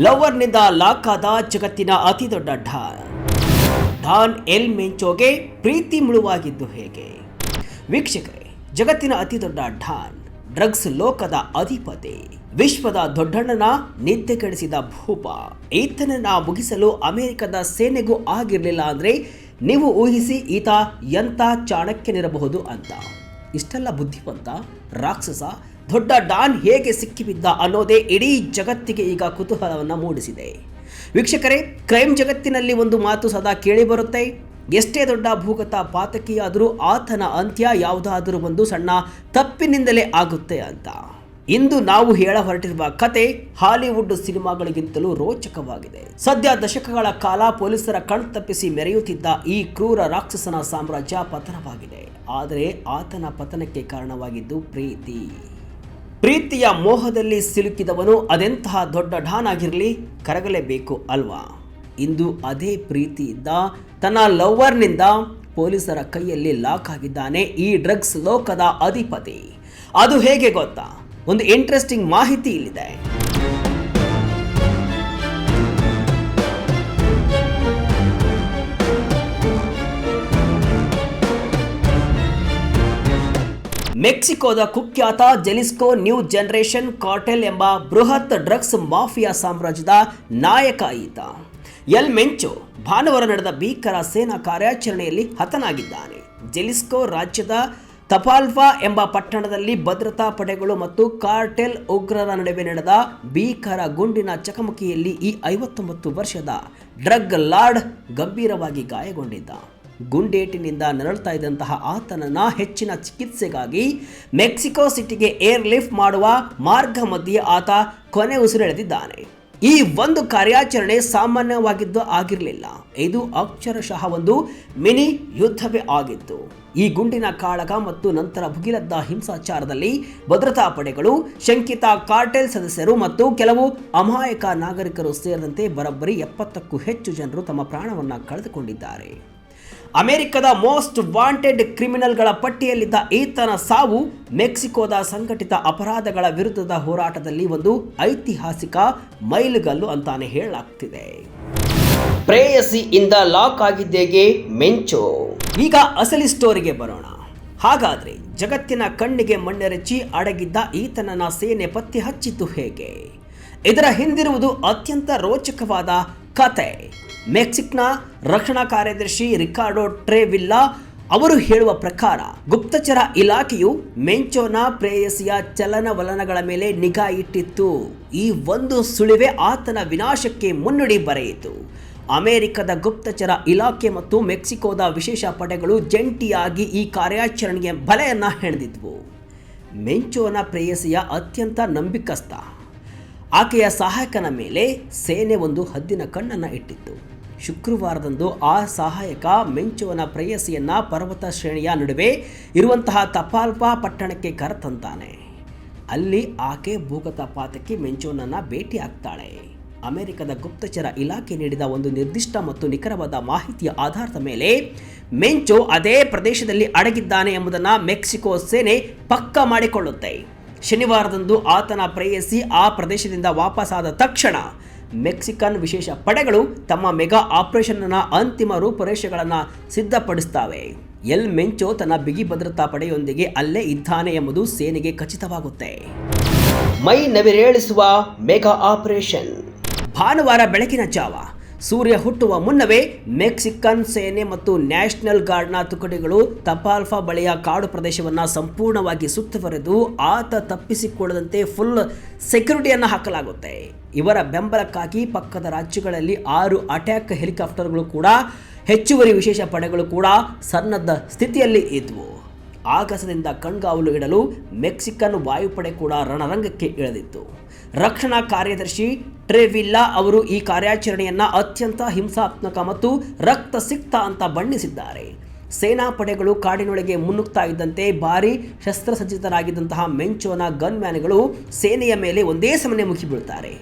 ಲವರ್ನಿಂದ lock ಆದ ಜಗತ್ತಿನ ಅತಿ ದೊಡ್ಡ ಡಾನ್ ಎಲ್ ಮೆಂಚೋಗೆ ಪ್ರೀತಿ ಮುಳುವಾಗಿದ್ದು ಹೇಗೆ? ವೀಕ್ಷಕರೇ, ಜಗತ್ತಿನ ಅತಿ ದೊಡ್ಡ ಡಾನ್, ಡ್ರಗ್ಸ್ ಲೋಕದ ಅಧಿಪತಿ, ವಿಶ್ವದ ದೊಡ್ಡಣ್ಣನ ನಿದ್ದೆಗೆಡಿಸಿದ ಭೂಪ, ಈತನನ್ನ ಮುಗಿಸಲು ಅಮೆರಿಕದ ಸೇನೆಗೂ ಆಗಿರಲಿಲ್ಲ ಅಂದ್ರೆ ನೀವು ಊಹಿಸಿ ಈತ ಎಂಥ ಚಾಣಕ್ಯನಿರಬಹುದು ಅಂತ. ಇಷ್ಟೆಲ್ಲ ಬುದ್ಧಿವಂತ ರಾಕ್ಷಸ ದೊಡ್ಡ ಡಾನ್ ಹೇಗೆ ಸಿಕ್ಕಿಬಿದ್ದ ಅನ್ನೋದೇ ಇಡೀ ಜಗತ್ತಿಗೆ ಈಗ ಕುತೂಹಲವನ್ನು ಮೂಡಿಸಿದೆ. ವೀಕ್ಷಕರೇ, ಕ್ರೈಮ್ ಜಗತ್ತಿನಲ್ಲಿ ಒಂದು ಮಾತು ಸದಾ ಕೇಳಿ ಬರುತ್ತೆ, ಎಷ್ಟೇ ದೊಡ್ಡ ಭೂಗತ ಪಾತಕಿಯಾದರೂ ಆತನ ಅಂತ್ಯ ಯಾವುದಾದರೂ ಒಂದು ಸಣ್ಣ ತಪ್ಪಿನಿಂದಲೇ ಆಗುತ್ತೆ ಅಂತ. ಇಂದು ನಾವು ಹೇಳ ಹೊರಟಿರುವ ಕತೆ ಹಾಲಿವುಡ್ ಸಿನಿಮಾಗಳಿಗಿಂತಲೂ ರೋಚಕವಾಗಿದೆ. ಸದ್ಯ ದಶಕಗಳ ಕಾಲ ಪೊಲೀಸರ ಕಣ್ತಪ್ಪಿಸಿ ಮೆರೆಯುತ್ತಿದ್ದ ಈ ಕ್ರೂರ ರಾಕ್ಷಸನ ಸಾಮ್ರಾಜ್ಯ ಪತನವಾಗಿದೆ. ಆದರೆ ಆತನ ಪತನಕ್ಕೆ ಕಾರಣವಾಗಿದ್ದು ಪ್ರೀತಿಯ ಮೋಹದಲ್ಲಿ ಸಿಲುಕಿದವನು ಅದೆಂತಹ ದೊಡ್ಡ ಡಾನ್ ಆಗಿರಲಿ, ಕರಗಲೇಬೇಕು ಅಲ್ವಾ? ಇಂದು ಅದೇ ಪ್ರೀತಿಯಿಂದ ತನ್ನ ಲವ್ವರ್ನಿಂದ ಪೊಲೀಸರ ಕೈಯಲ್ಲಿ ಲಾಕ್ ಆಗಿದ್ದಾನೆ ಈ ಡ್ರಗ್ಸ್ ಲೋಕದ ಅಧಿಪತಿ. ಅದು ಹೇಗೆ ಗೊತ್ತಾ? ಒಂದು ಇಂಟ್ರೆಸ್ಟಿಂಗ್ ಮಾಹಿತಿ ಇಲ್ಲಿದೆ. ಮೆಕ್ಸಿಕೋದ ಕುಖ್ಯಾತ ಜೆಲಿಸ್ಕೋ ನ್ಯೂ ಜನರೇಷನ್ ಕಾರ್ಟೆಲ್ ಎಂಬ ಬೃಹತ್ ಡ್ರಗ್ಸ್ ಮಾಫಿಯಾ ಸಾಮ್ರಾಜ್ಯದ ನಾಯಕ ಈತ. ಎಲ್ ಮೆಂಚೋ ಭಾನುವಾರ ನಡೆದ ಭೀಕರ ಸೇನಾ ಕಾರ್ಯಾಚರಣೆಯಲ್ಲಿ ಹತನಾಗಿದ್ದಾನೆ. ಜೆಲಿಸ್ಕೋ ರಾಜ್ಯದ ತಪಾಲ್ಫಾ ಎಂಬ ಪಟ್ಟಣದಲ್ಲಿ ಭದ್ರತಾ ಪಡೆಗಳು ಮತ್ತು ಕಾರ್ಟೆಲ್ ಉಗ್ರರ ನಡುವೆ ನಡೆದ ಭೀಕರ ಗುಂಡಿನ ಚಕಮಕಿಯಲ್ಲಿ ಈ 59 ವರ್ಷದ ಡ್ರಗ್ ಲಾರ್ಡ್ ಗಂಭೀರವಾಗಿ ಗಾಯಗೊಂಡಿದ್ದ. ಗುಂಡೇಟಿನಿಂದ ನರಳುತ್ತಾ ಇದ್ದಂತಹ ಆತನನ್ನ ಹೆಚ್ಚಿನ ಚಿಕಿತ್ಸೆಗಾಗಿ ಮೆಕ್ಸಿಕೋ ಸಿಟಿಗೆ ಏರ್ ಲಿಫ್ಟ್ ಮಾಡುವ ಮಾರ್ಗ ಮಧ್ಯೆ ಆತ ಕೊನೆ ಉಸಿರೆಳೆದಿದ್ದಾನೆ. ಈ ಒಂದು ಕಾರ್ಯಾಚರಣೆ ಸಾಮಾನ್ಯವಾಗಿದ್ದು ಆಗಿರಲಿಲ್ಲ. ಇದು ಅಕ್ಷರಶಃ ಒಂದು ಮಿನಿ ಯುದ್ಧವೇ ಆಗಿತ್ತು. ಈ ಗುಂಡಿನ ಕಾಳಗ ಮತ್ತು ನಂತರ ಭುಗಿಲೆದ್ದ ಹಿಂಸಾಚಾರದಲ್ಲಿ ಭದ್ರತಾ ಪಡೆಗಳು, ಶಂಕಿತ ಕಾರ್ಟೆಲ್ ಸದಸ್ಯರು ಮತ್ತು ಕೆಲವು ಅಮಾಯಕ ನಾಗರಿಕರು ಸೇರಿದಂತೆ ಬರೋಬ್ಬರಿ 70ಕ್ಕೂ ಹೆಚ್ಚು ಜನರು ತಮ್ಮ ಪ್ರಾಣವನ್ನ ಕಳೆದುಕೊಂಡಿದ್ದಾರೆ. ಅಮೆರಿಕದ ಮೋಸ್ಟ್ ವಾಂಟೆಡ್ ಕ್ರಿಮಿನಲ್ಗಳ ಪಟ್ಟಿಯಲ್ಲಿದ್ದ ಈತನ ಸಾವು ಮೆಕ್ಸಿಕೋದ ಸಂಘಟಿತ ಅಪರಾಧಗಳ ವಿರುದ್ಧದ ಹೋರಾಟದಲ್ಲಿ ಒಂದು ಐತಿಹಾಸಿಕ ಮೈಲುಗಲ್ಲು ಅಂತಾನೆ ಹೇಳಲಾಗ್ತಿದೆ. ಪ್ರೇಯಸಿಯಿಂದ ಲಾಕ್ ಆಗಿದ್ದೇಗೆ ಮೆಂಚೋ? ಈಗ ಅಸಲಿ ಸ್ಟೋರಿಗೆ ಬರೋಣ. ಹಾಗಾದ್ರೆ ಜಗತ್ತಿನ ಕಣ್ಣಿಗೆ ಮಣ್ಣೆರಚಿ ಅಡಗಿದ್ದ ಈತನನ್ನ ಸೇನೆ ಪತ್ತೆ ಹಚ್ಚಿದ್ದು ಹೇಗೆ? ಇದರ ಹಿಂದಿರುವುದು ಅತ್ಯಂತ ರೋಚಕವಾದ ಕತೆ. ಮೆಕ್ಸಿಕ್ನ ರಕ್ಷಣಾ ಕಾರ್ಯದರ್ಶಿ ರಿಕಾರ್ಡೋ ಟ್ರೆವಿಲ್ಲಾ ಅವರು ಹೇಳುವ ಪ್ರಕಾರ ಗುಪ್ತಚರ ಇಲಾಖೆಯು ಮೆಂಚೋನ ಪ್ರೇಯಸಿಯ ಚಲನವಲನಗಳ ಮೇಲೆ ನಿಗಾ ಇಟ್ಟಿತ್ತು. ಈ ಒಂದು ಸುಳಿವೆ ಆತನ ವಿನಾಶಕ್ಕೆ ಮುನ್ನುಡಿ ಬರೆಯಿತು. ಅಮೆರಿಕದ ಗುಪ್ತಚರ ಇಲಾಖೆ ಮತ್ತು ಮೆಕ್ಸಿಕೋದ ವಿಶೇಷ ಪಡೆಗಳು ಜಂಟಿಯಾಗಿ ಈ ಕಾರ್ಯಾಚರಣೆಗೆ ಬಲೆಯನ್ನ ಹೆಣೆದಿದ್ವು. ಮೆಂಚೋನ ಪ್ರೇಯಸಿಯ ಅತ್ಯಂತ ನಂಬಿಕಸ್ಥ ಆಕೆಯ ಸಹಾಯಕನ ಮೇಲೆ ಸೇನೆ ಒಂದು ಹದ್ದಿನ ಕಣ್ಣನ್ನು ಇಟ್ಟಿತ್ತು. ಶುಕ್ರವಾರದಂದು ಆ ಸಹಾಯಕ ಮೆಂಚೋನ ಪ್ರೇಯಸಿಯನ್ನ ಪರ್ವತ ಶ್ರೇಣಿಯ ನಡುವೆ ಇರುವಂತಹ ತಪಾಲ್ಪಾ ಪಟ್ಟಣಕ್ಕೆ ಕರೆತಂತಾನೆ. ಅಲ್ಲಿ ಆಕೆ ಭೂಗತ ಪಾತಕಿ ಮೆಂಚೋನನ್ನ ಭೇಟಿ ಆಗ್ತಾಳೆ. ಅಮೆರಿಕದ ಗುಪ್ತಚರ ಇಲಾಖೆ ನೀಡಿದ ಒಂದು ನಿರ್ದಿಷ್ಟ ಮತ್ತು ನಿಖರವಾದ ಮಾಹಿತಿಯ ಆಧಾರದ ಮೇಲೆ ಮೆಂಚೋ ಅದೇ ಪ್ರದೇಶದಲ್ಲಿ ಅಡಗಿದ್ದಾನೆ ಎಂಬುದನ್ನು ಮೆಕ್ಸಿಕೋ ಸೇನೆ ಪಕ್ಕಾ ಮಾಡಿಕೊಳ್ಳುತ್ತೆ. ಶನಿವಾರದಂದು ಆತನ ಪ್ರೇಯಸಿ ಆ ಪ್ರದೇಶದಿಂದ ವಾಪಸ್ಸಾದ ತಕ್ಷಣ ಮೆಕ್ಸಿಕನ್ ವಿಶೇಷ ಪಡೆಗಳು ತಮ್ಮ ಮೆಗಾ ಆಪರೇಷನ್ ಅಂತಿಮ ರೂಪುರೇಷೆಗಳನ್ನು ಸಿದ್ಧಪಡಿಸುತ್ತವೆ. ಎಲ್ ಮೆಂಚೋ ತನ್ನ ಬಿಗಿ ಭದ್ರತಾ ಪಡೆಯೊಂದಿಗೆ ಅಲ್ಲೇ ಇದ್ದಾನೆ ಎಂಬುದು ಸೇನೆಗೆ ಖಚಿತವಾಗುತ್ತೆ. ಮೈ ನವಿರೇಳಿಸುವ ಮೆಗಾ ಆಪರೇಷನ್. ಭಾನುವಾರ ಬೆಳಗಿನ ಜಾವ ಸೂರ್ಯ ಹುಟ್ಟುವ ಮುನ್ನವೇ ಮೆಕ್ಸಿಕನ್ ಸೇನೆ ಮತ್ತು ನ್ಯಾಷನಲ್ ಗಾರ್ಡ್ನ ತುಕಡಿಗಳು ತಪಾಲ್ಫಾ ಬಳಿಯ ಕಾಡು ಪ್ರದೇಶವನ್ನು ಸಂಪೂರ್ಣವಾಗಿ ಸುತ್ತುವರೆದು ಆತ ತಪ್ಪಿಸಿಕೊಳ್ಳದಂತೆ ಫುಲ್ ಸೆಕ್ಯೂರಿಟಿಯನ್ನು ಹಾಕಲಾಗುತ್ತೆ. ಇವರ ಬೆಂಬಲಕ್ಕಾಗಿ ಪಕ್ಕದ ರಾಜ್ಯಗಳಲ್ಲಿ 6 ಅಟ್ಯಾಕ್ ಹೆಲಿಕಾಪ್ಟರ್ಗಳು ಕೂಡ, ಹೆಚ್ಚುವರಿ ವಿಶೇಷ ಪಡೆಗಳು ಕೂಡ ಸನ್ನದ್ಧ ಸ್ಥಿತಿಯಲ್ಲಿ ಇದ್ವು. ಆಗಸದಿಂದ ಕಣ್ಗಾವಲು ಇಡಲು ಮೆಕ್ಸಿಕನ್ ವಾಯುಪಡೆ ಕೂಡ ರಣರಂಗಕ್ಕೆ ಇಳಿದಿತ್ತು. ರಕ್ಷಣಾ ಕಾರ್ಯದರ್ಶಿ ಟ್ರೆವಿಲ್ಲಾ ಅವರು ಈ ಕಾರ್ಯಾಚರಣೆಯನ್ನ ಅತ್ಯಂತ ಹಿಂಸಾತ್ಮಕ ಮತ್ತು ರಕ್ತಸಿಕ್ತ ಅಂತ ಬಣ್ಣಿಸಿದ್ದಾರೆ. ಸೇನಾ ಪಡೆಗಳು ಕಾಡಿನೊಳಗೆ ಮುನ್ನುಗ್ತಾ ಇದ್ದಂತೆ ಭಾರಿ ಶಸ್ತ್ರಸಜ್ಜಿತರಾಗಿದ್ದಂತಹ ಮೆಂಚೋನ ಗನ್ಮ್ಯಾನ್ಗಳು ಸೇನೆಯ ಮೇಲೆ ಒಂದೇ ಸಮನೆ ಮುಗಿಬೀಳ್ತಾರೆ.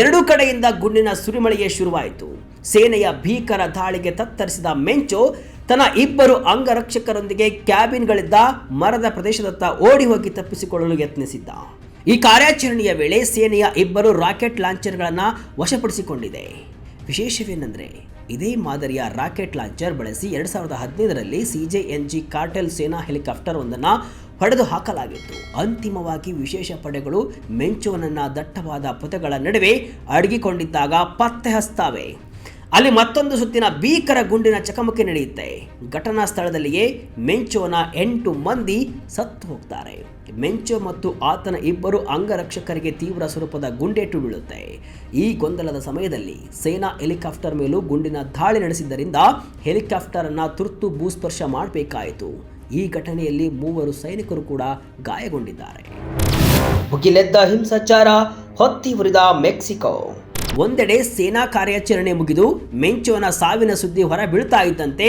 ಎರಡೂ ಕಡೆಯಿಂದ ಗುಂಡಿನ ಸುರಿಮಳೆಯೇ ಶುರುವಾಯಿತು. ಸೇನೆಯ ಭೀಕರ ದಾಳಿಗೆ ತತ್ತರಿಸಿದ ಮೆಂಚೋ ತನ್ನ 2 ಅಂಗರಕ್ಷಕರೊಂದಿಗೆ ಕ್ಯಾಬಿನ್ಗಳಿದ್ದ ಮರದ ಪ್ರದೇಶದತ್ತ ಓಡಿ ಹೋಗಿ ತಪ್ಪಿಸಿಕೊಳ್ಳಲು ಯತ್ನಿಸಿದ್ದ. ಈ ಕಾರ್ಯಾಚರಣೆಯ ವೇಳೆ ಸೇನೆಯ ಇಬ್ಬರು ರಾಕೆಟ್ ಲಾಂಚರ್ಗಳನ್ನು ವಶಪಡಿಸಿಕೊಂಡಿದೆ. ವಿಶೇಷವೇನೆಂದರೆ ಇದೇ ಮಾದರಿಯ ರಾಕೆಟ್ ಲಾಂಚರ್ ಬಳಸಿ 2015ರಲ್ಲಿ CJNG ಕಾರ್ಟೆಲ್ ಸೇನಾ ಹೆಲಿಕಾಪ್ಟರ್ ಒಂದನ್ನು ಹೊಡೆದು ಹಾಕಲಾಗಿತ್ತು. ಅಂತಿಮವಾಗಿ ವಿಶೇಷ ಪಡೆಗಳು ಮೆಂಚೋನನ್ನು ದಟ್ಟವಾದ ಪೊದೆಗಳ ನಡುವೆ ಅಡಗಿಕೊಂಡಿದ್ದಾಗ ಪತ್ತೆ ಹಚ್ತವೆ. ಅಲ್ಲಿ ಮತ್ತೊಂದು ಸುತ್ತಿನ ಭೀಕರ ಗುಂಡಿನ ಚಕಮಕಿ ನಡೆಯುತ್ತೆ. ಘಟನಾ ಸ್ಥಳದಲ್ಲಿಯೇ ಮೆಂಚೋನ 8 ಮಂದಿ ಸತ್ತು ಹೋಗ್ತಾರೆ. ಮೆಂಚೋ ಮತ್ತು ಆತನ ಇಬ್ಬರು ಅಂಗರಕ್ಷಕರಿಗೆ ತೀವ್ರ ಸ್ವರೂಪದ ಗುಂಡೇಟು ಬೀಳುತ್ತೆ. ಈ ಗೊಂದಲದ ಸಮಯದಲ್ಲಿ ಸೇನಾ ಹೆಲಿಕಾಪ್ಟರ್ ಮೇಲೂ ಗುಂಡಿನ ದಾಳಿ ನಡೆಸಿದ್ದರಿಂದ ಹೆಲಿಕಾಪ್ಟರ್ ಅನ್ನು ತುರ್ತು ಭೂಸ್ಪರ್ಶ ಮಾಡಬೇಕಾಯಿತು. ಈ ಘಟನೆಯಲ್ಲಿ 3 ಸೈನಿಕರು ಕೂಡ ಗಾಯಗೊಂಡಿದ್ದಾರೆ. ಭುಗಿಲೆದ್ದ ಹಿಂಸಾಚಾರ, ಹೊತ್ತಿ ಉರಿದ ಮೆಕ್ಸಿಕೋ. ಒಂದೆಡೆ ಸೇನಾ ಕಾರ್ಯಾಚರಣೆ ಮುಗಿದು ಮೆಂಚೋನ ಸಾವಿನ ಸುದ್ದಿ ಹೊರ ಬೀಳ್ತಾ ಇದ್ದಂತೆ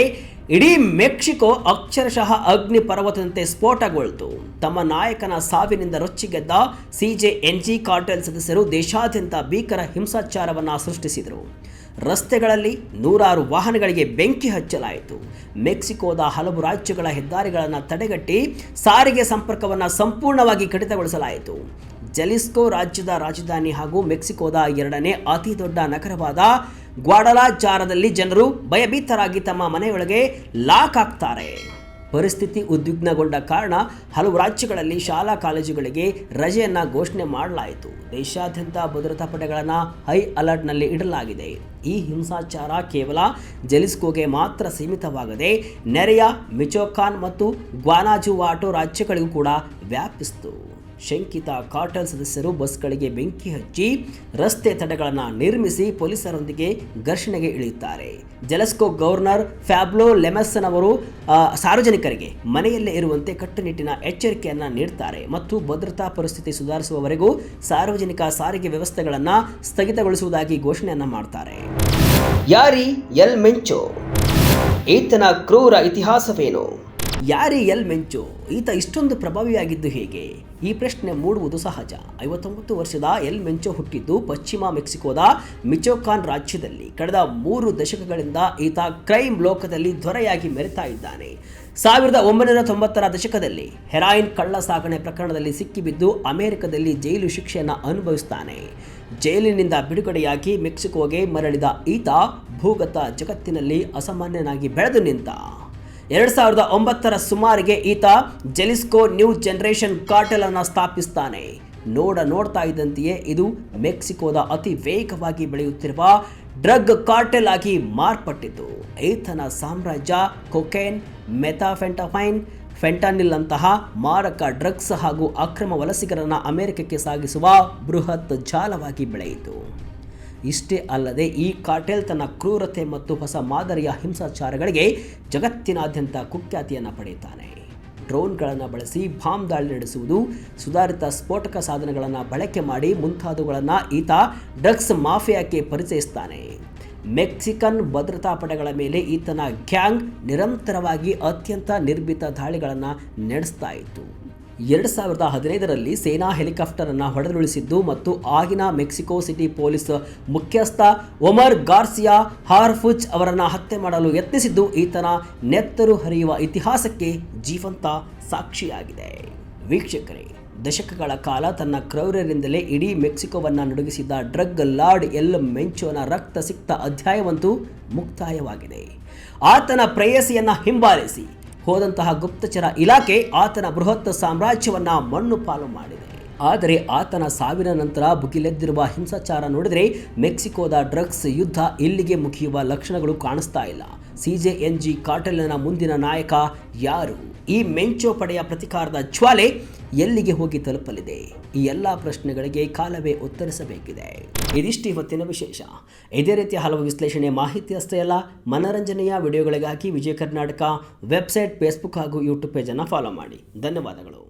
ಇಡೀ ಮೆಕ್ಸಿಕೋ ಅಕ್ಷರಶಃ ಅಗ್ನಿ ಪರ್ವತದಂತೆ ಸ್ಫೋಟಗೊಳ್ತು. ತಮ್ಮ ನಾಯಕನ ಸಾವಿನಿಂದ ರೊಚ್ಚಿಗೆದ್ದ CJNG ಕಾರ್ಟೆಲ್ ಸದಸ್ಯರು ದೇಶಾದ್ಯಂತ ಭೀಕರ ಹಿಂಸಾಚಾರವನ್ನು ಸೃಷ್ಟಿಸಿದರು. ರಸ್ತೆಗಳಲ್ಲಿ ನೂರಾರು ವಾಹನಗಳಿಗೆ ಬೆಂಕಿ ಹಚ್ಚಲಾಯಿತು. ಮೆಕ್ಸಿಕೋದ ಹಲವು ರಾಜ್ಯಗಳ ಹೆದ್ದಾರಿಗಳನ್ನು ತಡೆಗಟ್ಟಿ ಸಾರಿಗೆ ಸಂಪರ್ಕವನ್ನು ಸಂಪೂರ್ಣವಾಗಿ ಕಡಿತಗೊಳಿಸಲಾಯಿತು. ಜಲಿಸ್ಕೋ ರಾಜ್ಯದ ರಾಜಧಾನಿ ಹಾಗೂ ಮೆಕ್ಸಿಕೋದ 2ನೇ ಅತಿ ದೊಡ್ಡ ನಗರವಾದ ಗ್ವಾಡಲಾಜಾರದಲ್ಲಿ ಜನರು ಭಯಭೀತರಾಗಿ ತಮ್ಮ ಮನೆಯೊಳಗೆ ಲಾಕ್ ಆಗ್ತಾರೆ. ಪರಿಸ್ಥಿತಿ ಉದ್ವಿಗ್ನಗೊಂಡ ಕಾರಣ ಹಲವು ರಾಜ್ಯಗಳಲ್ಲಿ ಶಾಲಾ ಕಾಲೇಜುಗಳಿಗೆ ರಜೆಯನ್ನು ಘೋಷಣೆ ಮಾಡಲಾಯಿತು. ದೇಶಾದ್ಯಂತ ಭದ್ರತಾ ಪಡೆಗಳನ್ನು ಹೈ ಅಲರ್ಟ್ನಲ್ಲಿ ಇಡಲಾಗಿದೆ. ಈ ಹಿಂಸಾಚಾರ ಕೇವಲ ಜಲಿಸ್ಕೋಗೆ ಮಾತ್ರ ಸೀಮಿತವಾಗದೆ ನೆರೆಯ ಮಿಚೋಕಾನ್ ಮತ್ತು ಗ್ವಾನಾಜುವಾಟೋ ರಾಜ್ಯಗಳಿಗೂ ಕೂಡ ವ್ಯಾಪಿಸಿತು. ಶಂಕಿತ ಕಾರ್ಟೆಲ್ ಸದಸ್ಯರು ಬಸ್ಗಳಿಗೆ ಬೆಂಕಿ ಹಚ್ಚಿ ರಸ್ತೆ ತಡೆಗಳನ್ನು ನಿರ್ಮಿಸಿ ಪೊಲೀಸರೊಂದಿಗೆ ಘರ್ಷಣೆಗೆ ಇಳಿಯುತ್ತಾರೆ. ಜಲಿಸ್ಕೋ ಗವರ್ನರ್ ಫ್ಯಾಬ್ಲೋ ಲೆಮೆಸನ್ ಅವರು ಸಾರ್ವಜನಿಕರಿಗೆ ಮನೆಯಲ್ಲೇ ಇರುವಂತೆ ಕಟ್ಟುನಿಟ್ಟಿನ ಎಚ್ಚರಿಕೆಯನ್ನು ನೀಡುತ್ತಾರೆ ಮತ್ತು ಭದ್ರತಾ ಪರಿಸ್ಥಿತಿ ಸುಧಾರಿಸುವವರೆಗೂ ಸಾರ್ವಜನಿಕ ಸಾರಿಗೆ ವ್ಯವಸ್ಥೆಗಳನ್ನು ಸ್ಥಗಿತಗೊಳಿಸುವುದಾಗಿ ಘೋಷಣೆಯನ್ನು ಮಾಡ್ತಾರೆ. ಯಾರಿ ಎಲ್ ಮೆಂಚೋ, ಈತನ ಕ್ರೂರ ಇತಿಹಾಸವೇನು? ಯಾರಿ ಎಲ್ ಮೆಂಚೋ, ಈತ ಇಷ್ಟೊಂದು ಪ್ರಭಾವಿಯಾಗಿದ್ದು ಹೇಗೆ? ಈ ಪ್ರಶ್ನೆ ಮೂಡುವುದು ಸಹಜ. 59 ವರ್ಷದ ಎಲ್ ಮೆಂಚೋ ಹುಟ್ಟಿದ್ದು ಪಶ್ಚಿಮ ಮೆಕ್ಸಿಕೋದ ಮಿಚೋಕಾನ್ ರಾಜ್ಯದಲ್ಲಿ. ಕಳೆದ 3 ದಶಕಗಳಿಂದ ಈತ ಕ್ರೈಮ್ ಲೋಕದಲ್ಲಿ ದೊರೆಯಾಗಿ ಮೆರೆತಾ ಇದ್ದಾನೆ. 1990ರ ದಶಕದಲ್ಲಿ ಹೆರಾಯಿನ್ ಕಳ್ಳ ಸಾಗಣೆ ಪ್ರಕರಣದಲ್ಲಿ ಸಿಕ್ಕಿಬಿದ್ದು ಅಮೆರಿಕದಲ್ಲಿ ಜೈಲು ಶಿಕ್ಷೆಯನ್ನು ಅನುಭವಿಸ್ತಾನೆ. ಜೈಲಿನಿಂದ ಬಿಡುಗಡೆಯಾಗಿ ಮೆಕ್ಸಿಕೋಗೆ ಮರಳಿದ ಈತ ಭೂಗತ ಜಗತ್ತಿನಲ್ಲಿ ಅಸಾಮಾನ್ಯನಾಗಿ ಬೆಳೆದು ನಿಂತ. 2009ರ ಸುಮಾರಿಗೆ ಈತ ಜಲಿಸ್ಕೋ ನ್ಯೂ ಜನರೇಷನ್ ಕಾರ್ಟೆಲ್ ಅನ್ನು ಸ್ಥಾಪಿಸ್ತಾನೆ. ನೋಡ್ತಾ ಇದ್ದಂತೆಯೇ ಇದು ಮೆಕ್ಸಿಕೋದ ಅತಿ ವೇಗವಾಗಿ ಬೆಳೆಯುತ್ತಿರುವ ಡ್ರಗ್ ಕಾರ್ಟೆಲ್ ಆಗಿ ಮಾರ್ಪಟ್ಟಿತು. ಈತನ ಸಾಮ್ರಾಜ್ಯ ಕೊಕೇನ್, ಮೆಥಾಫೆಂಟಫೈನ್, ಫೆಂಟಾನಿಲ್ ಅಂತಹ ಮಾರಕ ಡ್ರಗ್ಸ್ ಹಾಗೂ ಅಕ್ರಮ ವಲಸಿಗರನ್ನು ಅಮೆರಿಕಕ್ಕೆ ಸಾಗಿಸುವ ಬೃಹತ್ ಜಾಲವಾಗಿ ಬೆಳೆಯಿತು. ಇಷ್ಟೇ ಅಲ್ಲದೆ ಈ ಕಾರ್ಟೆಲ್ ತನ್ನ ಕ್ರೂರತೆ ಮತ್ತು ಹೊಸ ಮಾದರಿಯ ಹಿಂಸಾಚಾರಗಳಿಗೆ ಜಗತ್ತಿನಾದ್ಯಂತ ಕುಖ್ಯಾತಿಯನ್ನು ಪಡೆಯುತ್ತಾನೆ. ಡ್ರೋನ್ಗಳನ್ನು ಬಳಸಿ ಬಾಂಬ್ ದಾಳಿ ನಡೆಸುವುದು, ಸುಧಾರಿತ ಸ್ಫೋಟಕ ಸಾಧನಗಳನ್ನು ಬಳಕೆ ಮಾಡಿ ಮುಂತಾದವುಗಳನ್ನು ಈತ ಡ್ರಗ್ಸ್ ಮಾಫಿಯಾಕ್ಕೆ ಪರಿಚಯಿಸ್ತಾನೆ. ಮೆಕ್ಸಿಕನ್ ಭದ್ರತಾ ಪಡೆಗಳ ಮೇಲೆ ಈತನ ಗ್ಯಾಂಗ್ ನಿರಂತರವಾಗಿ ಅತ್ಯಂತ ನಿರ್ಭೀತ ದಾಳಿಗಳನ್ನು ನಡೆಸ್ತಾ ಇತ್ತು. 2015ರಲ್ಲಿ ಸೇನಾ ಹೆಲಿಕಾಪ್ಟರ್ ಅನ್ನು ಹೊಡೆದುರುಳಿಸಿದ್ದು ಮತ್ತು ಆಗಿನ ಮೆಕ್ಸಿಕೋ ಸಿಟಿ ಪೊಲೀಸ್ ಮುಖ್ಯಸ್ಥ ಒಮರ್ ಗಾರ್ಸಿಯಾ ಹಾರ್ಫುಚ್ ಅವರನ್ನು ಹತ್ಯೆ ಮಾಡಲು ಯತ್ನಿಸಿದ್ದು ಈತನ ನೆತ್ತರು ಹರಿಯುವ ಇತಿಹಾಸಕ್ಕೆ ಜೀವಂತ ಸಾಕ್ಷಿಯಾಗಿದೆ. ವೀಕ್ಷಕರೇ, ದಶಕಗಳ ಕಾಲ ತನ್ನ ಕ್ರೌರ್ಯರಿಂದಲೇ ಇಡೀ ಮೆಕ್ಸಿಕೋವನ್ನು ನಡುಗಿಸಿದ್ದ ಡ್ರಗ್ ಲಾರ್ಡ್ ಎಲ್ ಮೆಂಚೋನ ರಕ್ತ ಸಿಕ್ತ ಅಧ್ಯಾಯವಂತೂ ಮುಕ್ತಾಯವಾಗಿದೆ. ಆತನ ಪ್ರೇಯಸಿಯನ್ನು ಹಿಂಬಾಲಿಸಿ ಹೋದಂತಹ ಗುಪ್ತಚರ ಇಲಾಖೆ ಆತನ ಬೃಹತ್ ಸಾಮ್ರಾಜ್ಯವನ್ನ ಮಣ್ಣು ಪಾಲು ಮಾಡಿದೆ. ಆದರೆ ಆತನ ಸಾವಿನ ನಂತರ ಭುಗಿಲೆದ್ದಿರುವ ಹಿಂಸಾಚಾರ ನೋಡಿದರೆ ಮೆಕ್ಸಿಕೋದ ಡ್ರಗ್ಸ್ ಯುದ್ಧ ಇಲ್ಲಿಗೆ ಮುಗಿಯುವ ಲಕ್ಷಣಗಳು ಕಾಣಿಸ್ತಾ ಇಲ್ಲ. CJNG ಕಾರ್ಟೆಲ್ನ ಮುಂದಿನ ನಾಯಕ ಯಾರು? ಈ ಮೆಂಚೋ ಪಡೆಯ ಪ್ರತಿಕಾರದ ಜ್ವಾಲೆ ಎಲ್ಲಿಗೆ ಹೋಗಿ ತಲುಪಲಿದೆ? ಈ ಎಲ್ಲ ಪ್ರಶ್ನೆಗಳಿಗೆ ಕಾಲವೇ ಉತ್ತರಿಸಬೇಕಿದೆ. ಇದಿಷ್ಟು ಇವತ್ತಿನ ವಿಶೇಷ. ಇದೇ ರೀತಿಯ ಹಲವು ವಿಶ್ಲೇಷಣೆ ಮಾಹಿತಿ ಅಷ್ಟೇ ಅಲ್ಲ, ಮನರಂಜನೆಯ ವಿಡಿಯೋಗಳಿಗಾಗಿ ವಿಜಯ ಕರ್ನಾಟಕ ವೆಬ್ಸೈಟ್, ಫೇಸ್ಬುಕ್ ಹಾಗೂ ಯೂಟ್ಯೂಬ್ ಪೇಜನ್ನು ಫಾಲೋ ಮಾಡಿ. ಧನ್ಯವಾದಗಳು.